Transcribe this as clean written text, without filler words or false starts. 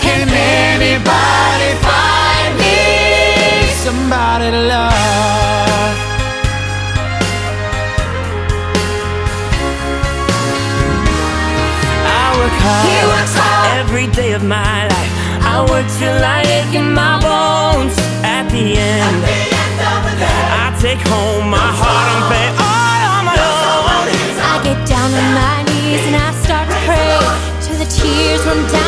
Can anybody find me somebody to love? I work hard, he works hard every day of my life. I work till I ache in my bones. At the end I take home my heart and pay all on my own. I get down on my knees and I start to pray till the tears run down